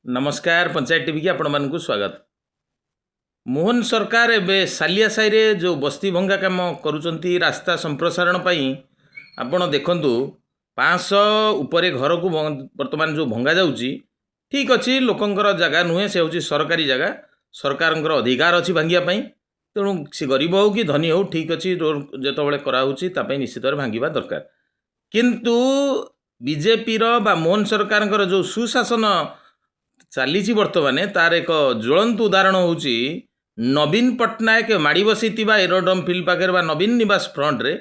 नमस्कार पंचायत टीवी की आपण मानक स्वागत। मोहन सरकार एवं सालिया साई रे जो बस्ती भंगा काम करुचंती रास्ता संप्रसारण पाई आपण देखंतु 500 उपरे घर को वर्तमान जो भंगा जाउची ठीक अच्छी लोकंकर जगह नुहे से हूँ सरकारी जगह सरकार अधिकार अच्छी भांगिया पाई तेणु सी गरीब हो कि धनी हो ठीक अच्छी रोड जो कराऊँगी निश्चित भांगा दरकार किंतु बीजेपी बा मोहन सरकार जो सुशासन चली बर्तमान तार एक ज्वलंत उदाहरण होची नवीन पट्टनायक माड़ी बसी एरोड्रम फिल्ड पाखे नवीन निवास फ्रंट रे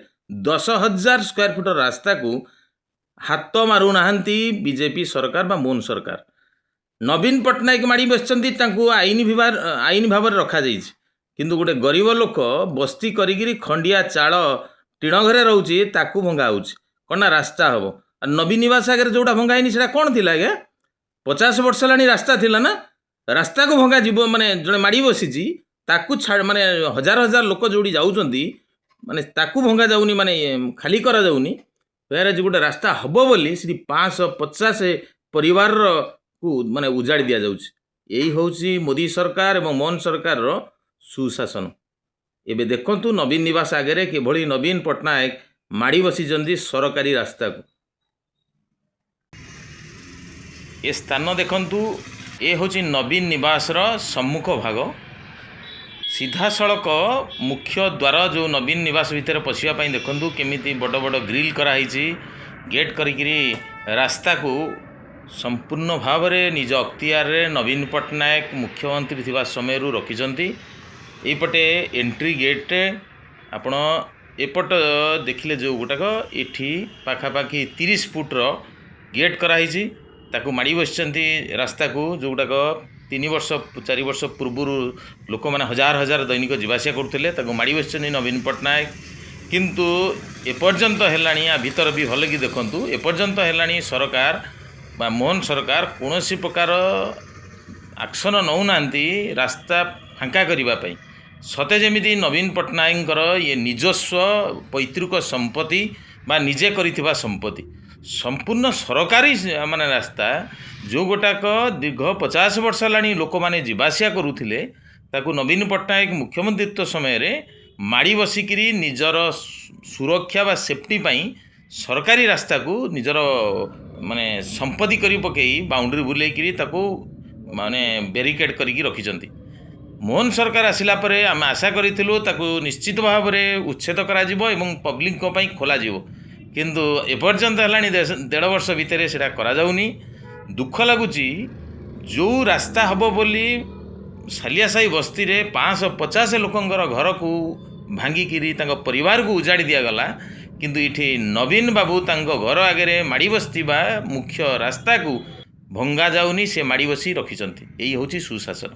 10,000 स्क्वायर फुट रास्ता को हाथ मारूना बीजेपी सरकार बा मोहन सरकार। नवीन पट्टनायक माड़ी बसचंती आईन भाव रखा जाइछि किंतु गोटे गरीब लोक बस्ती करी खंडिया चाल टीण घरे रोचे ताकू भंगा होउछि कौन ना रास्ता हम नवीन निवास आगे जोटा भंगाई से कौन थी आज्ञा 50 वर्ष है रास्ता थिला ना रास्ता को भंगा जीव माने जड़े माड़ी बसी ताकू छाड़ माने हजार हजार लोक जोड़ी जाऊँगी माने ताकू भंगा जाऊनी माने खाली करा जाऊनी फेर जो गोटे रास्ता हम बोली 550 परिवार को माने उजाड़ी दिया जाउछि। यही होउछि मोदी सरकार एवं मोहन सरकार रो सुशासन। एबे देखंतु नवीन निवास आगे किभली नवीन पट्टनायक माड़ी बसी सरकारी रास्ता को ये स्थान देखंतु ये होची नवीन निवास सम्मुख भाग सीधा सड़क मुख्य द्वार जो नवीन निवास भितर पशिया देखंतु केमिति बड़ बड़ ग्रिल कराई गेट करी रास्ता को संपूर्ण भाव में निज अख्तियार नवीन पट्टनायक मुख्यमंत्री थिबा समय रखिछंती। एपटे एंट्री गेट आपण एपट देखिले जो गुटाक एठी पाखापाखि 30 फुट्र गेट कराई ताकू माड़ी बसचंती रास्ता को जो गुटाक 3 वर्ष 4 वर्ष पूर्व लोक मैंने हजार हजार दैनिक जीवासिया करते माड़ी बसचंती नवीन पट्टनायक किंतु एपर्यंत है या भीतर भी भल कि देखूँ एपर्यंत है सरकार बा मोहन सरकार कौन प्रकार एक्शन नौना रास्ता फांका करने सते जमी नवीन पट्टनायक ये निजस्व पैतृक संपत्ति बा निजे करिथिबा संपत्ति संपूर्ण सरकारी माने रास्ता जो गोटाक दीर्घ 50 वर्ष है लोक मैंने जीवासिया करुले ताकू नवीन पट्टनायक मुख्यमंत्रित्व समय रे माड़ी बसिकी निजर सुरक्षा बा सेफ्टी पाई सरकारी रास्ता को निजर माने संपत्ति करी पकई बाउंड्री बुलेकरी ताकू माने बेरिकेड करी रखिछंती। मोहन सरकार आसिला परे आम आशा करूँ ताकू निश्चित भाव में उच्छेद करा जिवो एवं पब्लिक खोला जिवो किंतु एपर्यंत है 1.5 वर्ष भितर से करा जाउनी। दुख लगुच जो रास्ता हम बोली सालिया साई बस्ती रे 550 लोकंर घर को भांगिकी परिवार को उजाड़ी दिगला किंतु इठी नवीन बाबू घर आगे माड़ी बसवा मुख्य रास्ता को भंगा जाउनी से माड़ी बसी रखिछंती। यही होची सुशासन।